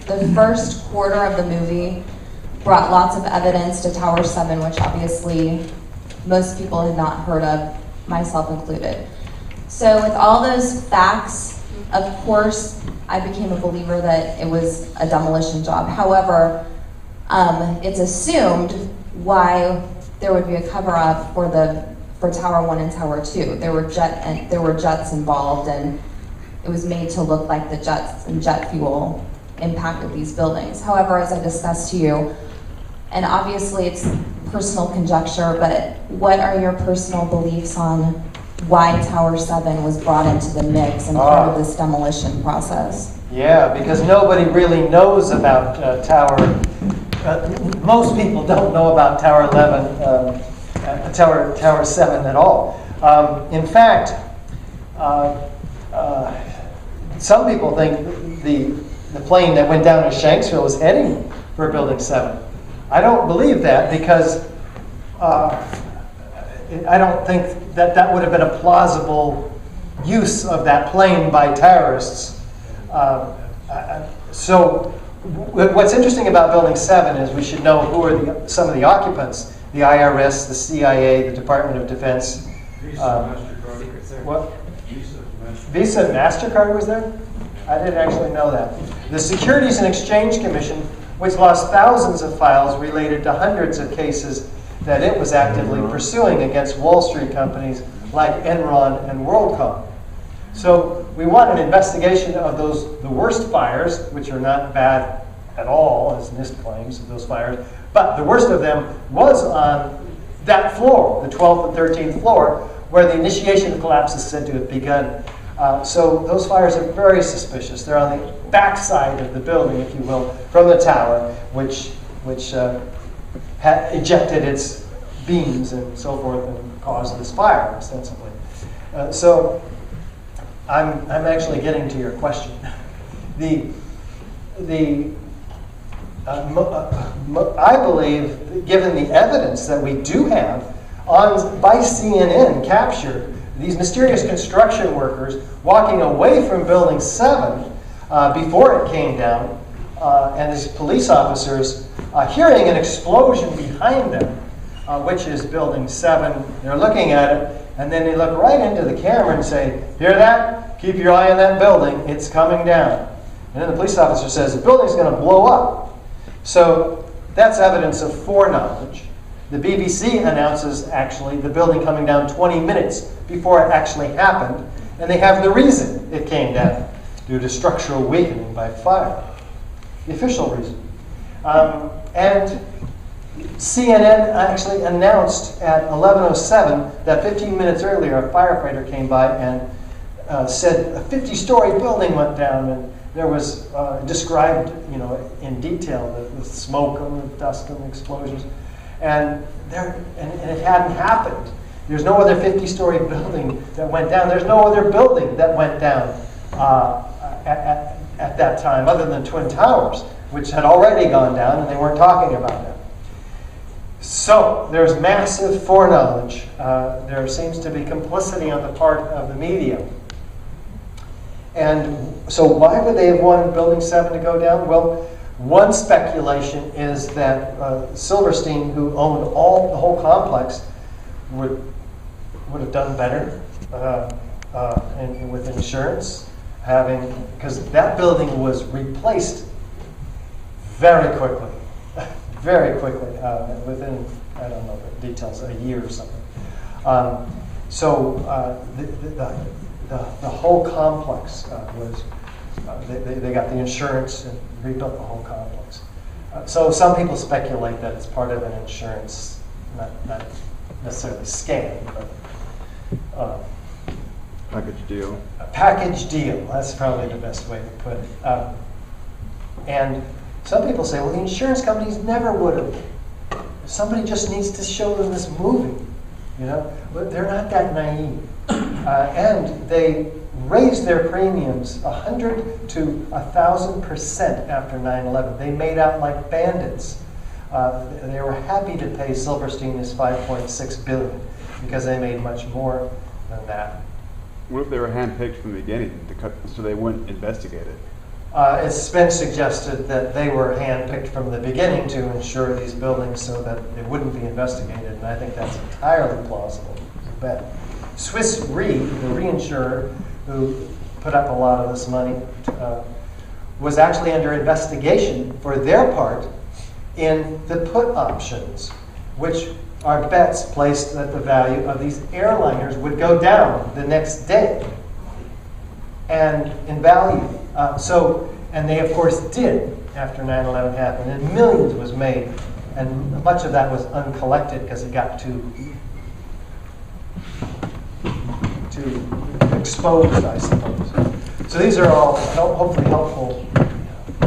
the first quarter of the movie brought lots of evidence to Tower 7, which obviously most people had not heard of, myself included. So with all those facts, of course, I became a believer that it was a demolition job. However, it's assumed why there would be a cover-up for Tower 1 and Tower 2. There were jets involved, and it was made to look like the jets and jet fuel impacted these buildings. However, as I discussed to you, and obviously it's personal conjecture, but what are your personal beliefs on why Tower 7 was brought into the mix and part of this demolition process? Yeah, because nobody really knows about most people don't know about Tower 11, Tower 7 at all. In fact, some people think the plane that went down to Shanksville was heading for Building 7. I don't believe that, because I don't think that would have been a plausible use of that plane by terrorists. So what's interesting about Building 7 is we should know who are some of the occupants: the IRS, the CIA, the Department of Defense. What? Visa and MasterCard was there? I didn't actually know that. The Securities and Exchange Commission, which lost thousands of files related to hundreds of cases that it was actively pursuing against Wall Street companies like Enron and WorldCom. So we want an investigation of the worst fires, which are not bad at all, as NIST claims, those fires, but the worst of them was on that floor, the 12th and 13th floor, where the initiation of collapse is said to have begun. So those fires are very suspicious. They're on the back side of the building, if you will, from the tower, which had ejected its beams and so forth and caused this fire, ostensibly. So I'm actually getting to your question. I believe, given the evidence that we do have by CNN captured, these mysterious construction workers walking away from Building 7 before it came down, and these police officers hearing an explosion behind them, which is Building 7. They're looking at it, and then they look right into the camera and say, "Hear that? Keep your eye on that building. It's coming down." And then the police officer says, "The building's going to blow up." So that's evidence of foreknowledge. The BBC announces actually the building coming down 20 minutes before it actually happened, and they have the reason it came down, due to structural weakening by fire. The official reason. And CNN actually announced at 11:07 that 15 minutes earlier a firefighter came by and said a 50-story building went down, and there was described, in detail the smoke and the dust and the explosions. And it hadn't happened. There's no other 50-story building that went down. There's no other building that went down at that time, other than Twin Towers, which had already gone down, and they weren't talking about that. So there's massive foreknowledge. There seems to be complicity on the part of the media. And so why would they have wanted Building 7 to go down? Well, one speculation is that Silverstein, who owned the whole complex, would have done better and with insurance, because that building was replaced very quickly, within, I don't know the details, a year or something. So the whole complex was. They got the insurance and rebuilt the whole complex. So some people speculate that it's part of an insurance, not necessarily scam, but package deal. A package deal. That's probably the best way to put it. And some people say, well, the insurance companies never would have. Somebody just needs to show them this movie, But they're not that naive, and they raised their premiums 100 to 1,000% after 9/11. They made out like bandits. They were happy to pay Silverstein his $5.6 billion because they made much more than that. What if they were handpicked from the beginning so they wouldn't investigate it? It's been suggested that they were handpicked from the beginning to insure these buildings so that they wouldn't be investigated, and I think that's entirely plausible. You bet. Swiss Re, the reinsurer who put up a lot of this money, was actually under investigation for their part in the put options, which are bets placed that the value of these airliners would go down the next day and in value. And they of course did after 9/11 happened, and millions was made, and much of that was uncollected because it got too exposed, I suppose. So these are all hopefully helpful